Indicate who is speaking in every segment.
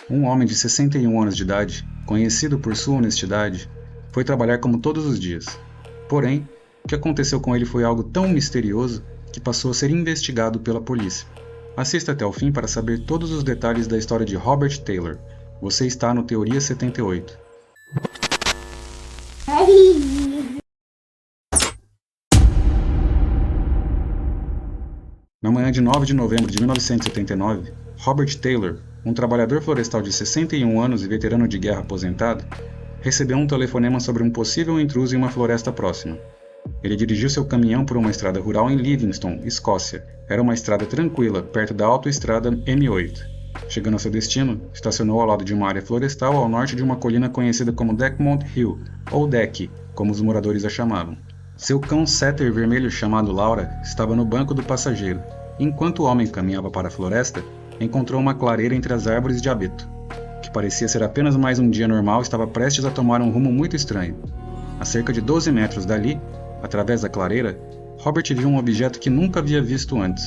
Speaker 1: Um homem de 61 anos de idade, conhecido por sua honestidade, foi trabalhar como todos os dias. Porém, o que aconteceu com ele foi algo tão misterioso que passou a ser investigado pela polícia. Assista até o fim para saber todos os detalhes da história de Robert Taylor. Você está no Teoria 78. Na manhã de 9 de novembro de 1979, Robert Taylor, um trabalhador florestal de 61 anos e veterano de guerra aposentado, recebeu um telefonema sobre um possível intruso em uma floresta próxima. Ele dirigiu seu caminhão por uma estrada rural em Livingston, Escócia. Era uma estrada tranquila, perto da autoestrada M8. Chegando ao seu destino, estacionou ao lado de uma área florestal ao norte de uma colina conhecida como Deckmont Hill, ou Deck, como os moradores a chamavam. Seu cão setter vermelho chamado Laura estava no banco do passageiro. Enquanto o homem caminhava para a floresta, encontrou uma clareira entre as árvores de abeto. O que parecia ser apenas mais um dia normal estava prestes a tomar um rumo muito estranho. A cerca de 12 metros dali, através da clareira, Robert viu um objeto que nunca havia visto antes.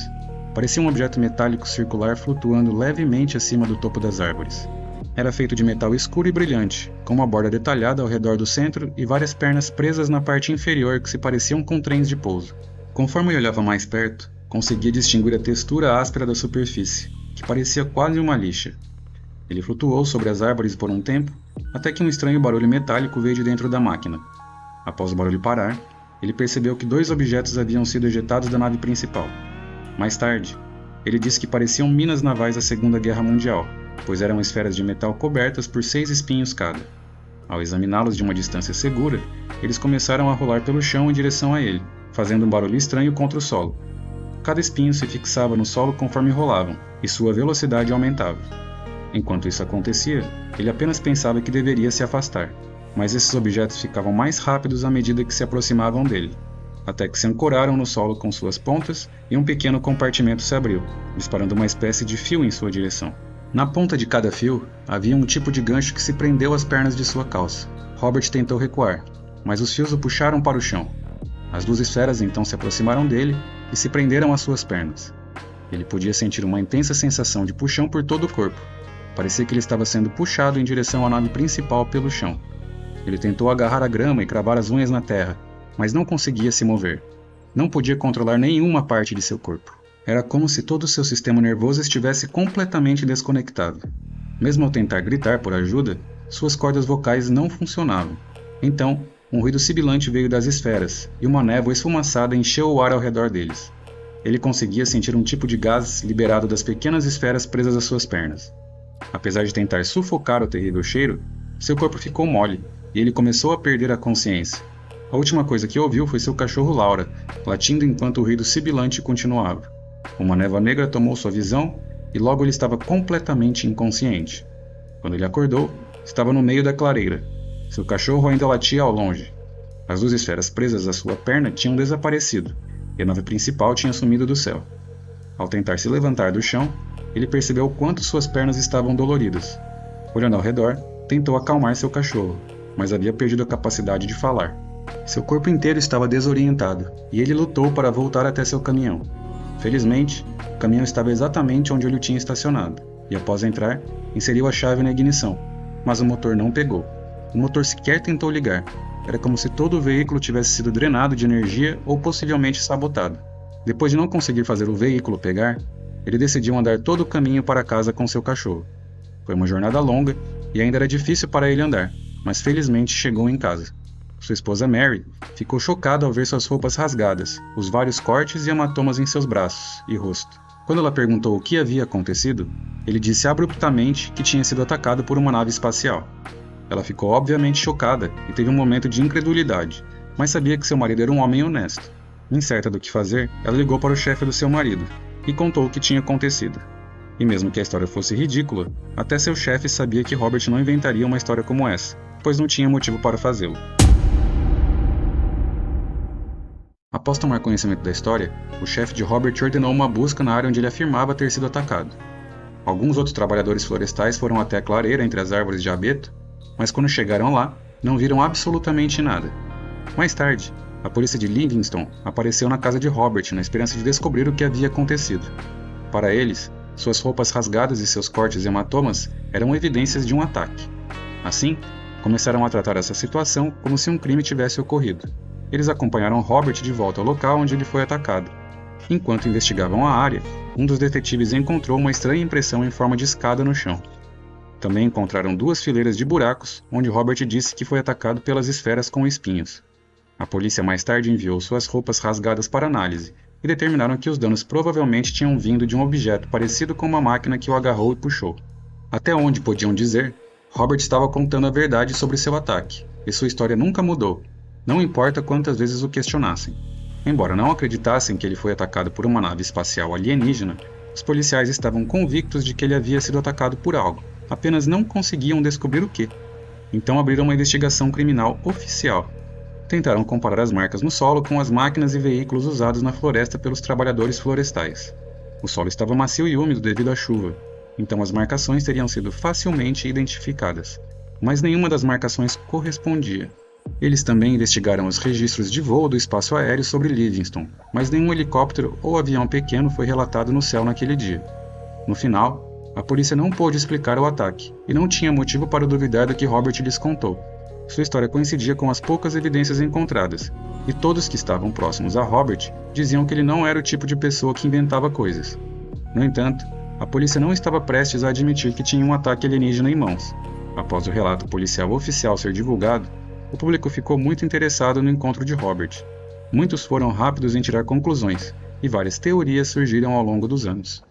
Speaker 1: Parecia um objeto metálico circular flutuando levemente acima do topo das árvores. Era feito de metal escuro e brilhante, com uma borda detalhada ao redor do centro e várias pernas presas na parte inferior que se pareciam com trens de pouso. Conforme ele olhava mais perto, conseguia distinguir a textura áspera da superfície, que parecia quase uma lixa. Ele flutuou sobre as árvores por um tempo, até que um estranho barulho metálico veio de dentro da máquina. Após o barulho parar, ele percebeu que 2 objetos haviam sido ejetados da nave principal. Mais tarde, ele disse que pareciam minas navais da Segunda Guerra Mundial, pois eram esferas de metal cobertas por 6 espinhos cada. Ao examiná-los de uma distância segura, eles começaram a rolar pelo chão em direção a ele, fazendo um barulho estranho contra o solo. Cada espinho se fixava no solo conforme rolavam, e sua velocidade aumentava. Enquanto isso acontecia, ele apenas pensava que deveria se afastar, mas esses objetos ficavam mais rápidos à medida que se aproximavam dele, até que se ancoraram no solo com suas pontas e um pequeno compartimento se abriu, disparando uma espécie de fio em sua direção. Na ponta de cada fio, havia um tipo de gancho que se prendeu às pernas de sua calça. Robert tentou recuar, mas os fios o puxaram para o chão. As 2 esferas então se aproximaram dele e se prenderam às suas pernas. Ele podia sentir uma intensa sensação de puxão por todo o corpo. Parecia que ele estava sendo puxado em direção à nave principal pelo chão. Ele tentou agarrar a grama e cravar as unhas na terra, mas não conseguia se mover. Não podia controlar nenhuma parte de seu corpo. Era como se todo o seu sistema nervoso estivesse completamente desconectado. Mesmo ao tentar gritar por ajuda, suas cordas vocais não funcionavam. Então, um ruído sibilante veio das esferas, e uma névoa esfumaçada encheu o ar ao redor deles. Ele conseguia sentir um tipo de gás liberado das pequenas esferas presas às suas pernas. Apesar de tentar sufocar o terrível cheiro, seu corpo ficou mole, e ele começou a perder a consciência. A última coisa que ouviu foi seu cachorro Laura, latindo enquanto o ruído sibilante continuava. Uma névoa negra tomou sua visão, e logo ele estava completamente inconsciente. Quando ele acordou, estava no meio da clareira. Seu cachorro ainda latia ao longe. As 2 esferas presas à sua perna tinham desaparecido, e a nave principal tinha sumido do céu. Ao tentar se levantar do chão, ele percebeu o quanto suas pernas estavam doloridas. Olhando ao redor, tentou acalmar seu cachorro, mas havia perdido a capacidade de falar. Seu corpo inteiro estava desorientado, e ele lutou para voltar até seu caminhão. Felizmente, o caminhão estava exatamente onde ele o tinha estacionado, e após entrar, inseriu a chave na ignição, mas o motor não pegou. O motor sequer tentou ligar. Era como se todo o veículo tivesse sido drenado de energia ou possivelmente sabotado. Depois de não conseguir fazer o veículo pegar, ele decidiu andar todo o caminho para casa com seu cachorro. Foi uma jornada longa e ainda era difícil para ele andar, mas felizmente chegou em casa. Sua esposa Mary ficou chocada ao ver suas roupas rasgadas, os vários cortes e hematomas em seus braços e rosto. Quando ela perguntou o que havia acontecido, ele disse abruptamente que tinha sido atacado por uma nave espacial. Ela ficou obviamente chocada e teve um momento de incredulidade, mas sabia que seu marido era um homem honesto. Incerta do que fazer, ela ligou para o chefe do seu marido e contou o que tinha acontecido. E mesmo que a história fosse ridícula, até seu chefe sabia que Robert não inventaria uma história como essa, pois não tinha motivo para fazê-lo. Após tomar conhecimento da história, o chefe de Robert ordenou uma busca na área onde ele afirmava ter sido atacado. Alguns outros trabalhadores florestais foram até a clareira entre as árvores de abeto, mas quando chegaram lá, não viram absolutamente nada. Mais tarde, a polícia de Livingston apareceu na casa de Robert na esperança de descobrir o que havia acontecido. Para eles, Suas roupas rasgadas e seus cortes e hematomas eram evidências de um ataque. Assim, começaram a tratar essa situação como se um crime tivesse ocorrido. Eles acompanharam Robert de volta ao local onde ele foi atacado. Enquanto investigavam a área, um dos detetives encontrou uma estranha impressão em forma de escada no chão. Também encontraram 2 fileiras de buracos, onde Robert disse que foi atacado pelas esferas com espinhos. A polícia mais tarde enviou suas roupas rasgadas para análise, e determinaram que os danos provavelmente tinham vindo de um objeto parecido com uma máquina que o agarrou e puxou. Até onde podiam dizer, Robert estava contando a verdade sobre seu ataque, e sua história nunca mudou, não importa quantas vezes o questionassem. Embora não acreditassem que ele foi atacado por uma nave espacial alienígena, os policiais estavam convictos de que ele havia sido atacado por algo, apenas não conseguiam descobrir o que. Então abriram uma investigação criminal oficial. Tentaram comparar as marcas no solo com as máquinas e veículos usados na floresta pelos trabalhadores florestais. O solo estava macio e úmido devido à chuva, então as marcações teriam sido facilmente identificadas, mas nenhuma das marcações correspondia. Eles também investigaram os registros de voo do espaço aéreo sobre Livingston, mas nenhum helicóptero ou avião pequeno foi relatado no céu naquele dia. No final, a polícia não pôde explicar o ataque, e não tinha motivo para duvidar do que Robert lhes contou. Sua história coincidia com as poucas evidências encontradas, e todos que estavam próximos a Robert diziam que ele não era o tipo de pessoa que inventava coisas. No entanto, a polícia não estava prestes a admitir que tinha um ataque alienígena em mãos. Após o relato policial oficial ser divulgado, o público ficou muito interessado no encontro de Robert. Muitos foram rápidos em tirar conclusões, e várias teorias surgiram ao longo dos anos.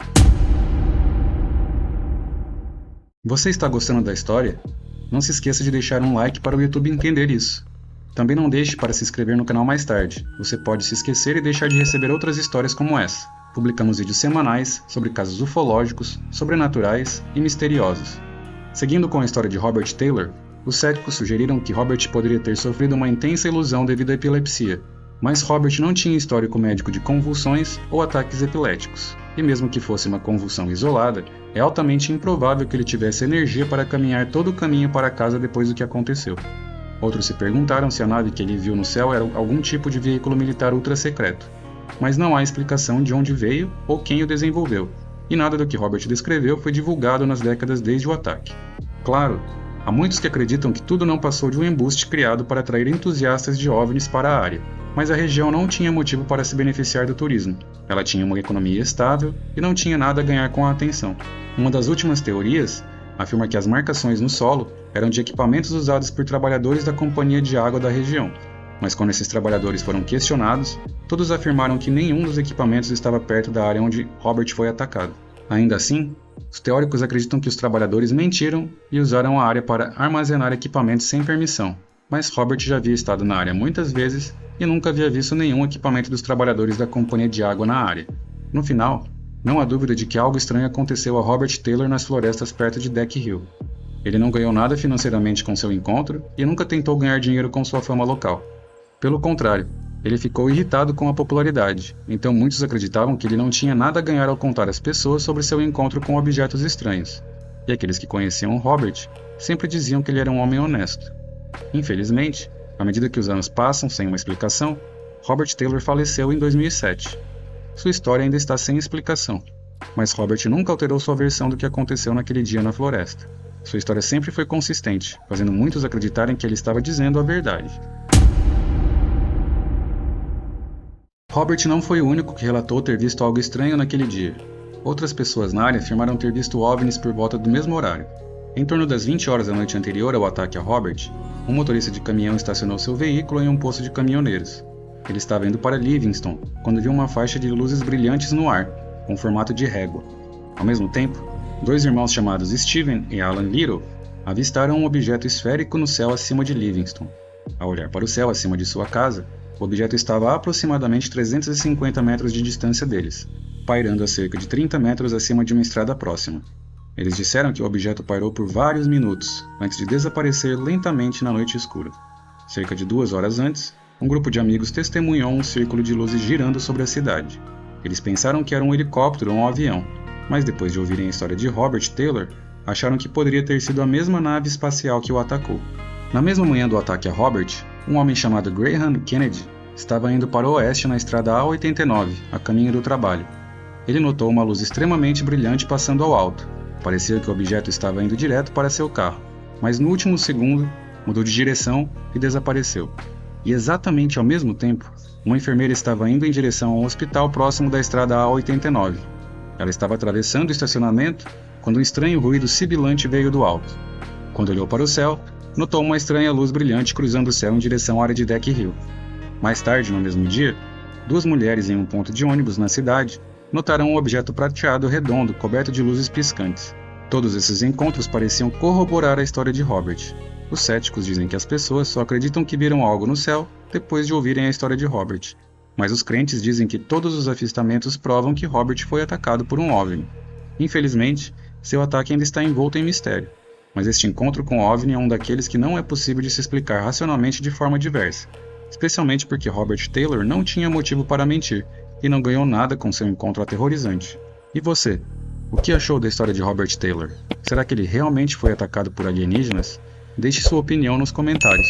Speaker 1: Você está gostando da história? Não se esqueça de deixar um like para o YouTube entender isso. Também não deixe para se inscrever no canal mais tarde. Você pode se esquecer e deixar de receber outras histórias como essa. Publicamos vídeos semanais sobre casos ufológicos, sobrenaturais e misteriosos. Seguindo com a história de Robert Taylor, os céticos sugeriram que Robert poderia ter sofrido uma intensa ilusão devido à epilepsia, mas Robert não tinha histórico médico de convulsões ou ataques epiléticos, e mesmo que fosse uma convulsão isolada, é altamente improvável que ele tivesse energia para caminhar todo o caminho para casa depois do que aconteceu. Outros se perguntaram se a nave que ele viu no céu era algum tipo de veículo militar ultra-secreto, mas não há explicação de onde veio ou quem o desenvolveu, e nada do que Robert descreveu foi divulgado nas décadas desde o ataque. Claro, há muitos que acreditam que tudo não passou de um embuste criado para atrair entusiastas de OVNIs para a área, mas a região não tinha motivo para se beneficiar do turismo. Ela tinha uma economia estável e não tinha nada a ganhar com a atenção. Uma das últimas teorias afirma que as marcações no solo eram de equipamentos usados por trabalhadores da companhia de água da região, mas quando esses trabalhadores foram questionados, todos afirmaram que nenhum dos equipamentos estava perto da área onde Robert foi atacado. Ainda assim, os teóricos acreditam que os trabalhadores mentiram e usaram a área para armazenar equipamentos sem permissão, mas Robert já havia estado na área muitas vezes e nunca havia visto nenhum equipamento dos trabalhadores da companhia de água na área. No final, não há dúvida de que algo estranho aconteceu a Robert Taylor nas florestas perto de Deck Hill. Ele não ganhou nada financeiramente com seu encontro e nunca tentou ganhar dinheiro com sua fama local. Pelo contrário, ele ficou irritado com a popularidade, então muitos acreditavam que ele não tinha nada a ganhar ao contar às pessoas sobre seu encontro com objetos estranhos. E aqueles que conheciam Robert sempre diziam que ele era um homem honesto. Infelizmente, à medida que os anos passam sem uma explicação, Robert Taylor faleceu em 2007. Sua história ainda está sem explicação, mas Robert nunca alterou sua versão do que aconteceu naquele dia na floresta. Sua história sempre foi consistente, fazendo muitos acreditarem que ele estava dizendo a verdade. Robert não foi o único que relatou ter visto algo estranho naquele dia. Outras pessoas na área afirmaram ter visto OVNIs por volta do mesmo horário. Em torno das 20 horas da noite anterior ao ataque a Robert, um motorista de caminhão estacionou seu veículo em um posto de caminhoneiros. Ele estava indo para Livingston quando viu uma faixa de luzes brilhantes no ar, com formato de régua. Ao mesmo tempo, 2 irmãos chamados Steven e Alan Little avistaram um objeto esférico no céu acima de Livingston. Ao olhar para o céu acima de sua casa, o objeto estava a aproximadamente 350 metros de distância deles, pairando a cerca de 30 metros acima de uma estrada próxima. Eles disseram que o objeto pairou por vários minutos, antes de desaparecer lentamente na noite escura. Cerca de 2 horas antes, um grupo de amigos testemunhou um círculo de luzes girando sobre a cidade. Eles pensaram que era um helicóptero ou um avião, mas depois de ouvirem a história de Robert Taylor, acharam que poderia ter sido a mesma nave espacial que o atacou. Na mesma manhã do ataque a Robert, um homem chamado Graham Kennedy estava indo para o oeste na estrada A89, a caminho do trabalho. Ele notou uma luz extremamente brilhante passando ao alto. Parecia que o objeto estava indo direto para seu carro, mas no último segundo mudou de direção e desapareceu. E exatamente ao mesmo tempo, uma enfermeira estava indo em direção a um hospital próximo da estrada A89. Ela estava atravessando o estacionamento quando um estranho ruído sibilante veio do alto. Quando olhou para o céu, notou uma estranha luz brilhante cruzando o céu em direção à área de Deck Hill. Mais tarde, no mesmo dia, duas mulheres em um ponto de ônibus na cidade notaram um objeto prateado redondo coberto de luzes piscantes. Todos esses encontros pareciam corroborar a história de Robert. Os céticos dizem que as pessoas só acreditam que viram algo no céu depois de ouvirem a história de Robert. Mas os crentes dizem que todos os avistamentos provam que Robert foi atacado por um OVNI. Infelizmente, seu ataque ainda está envolto em mistério. Mas este encontro com o OVNI é um daqueles que não é possível de se explicar racionalmente de forma diversa. Especialmente porque Robert Taylor não tinha motivo para mentir e não ganhou nada com seu encontro aterrorizante. E você? O que achou da história de Robert Taylor? Será que ele realmente foi atacado por alienígenas? Deixe sua opinião nos comentários.